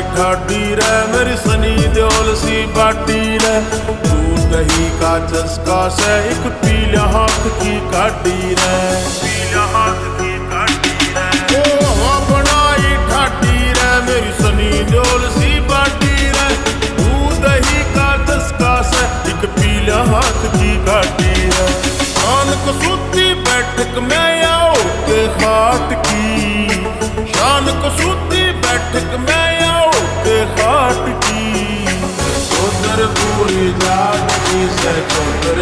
ठाडी रे मेरी सनी देओल सी बाटी रे। दूध दही का चस्का से एक पीला हाथ की काटी रे, पीला हाथ की काटी रे। ओ हाँ बनाई ठाडी रे मेरी सनी देओल सी बाटी रे। दूध दही का चस्का से एक पीला हाथ की काटी रे। शान कसूती बैठक में आओ के खाट की, शान कसूती बैठक में आओ के खाट की। चौधर पूरी जात की से चौधर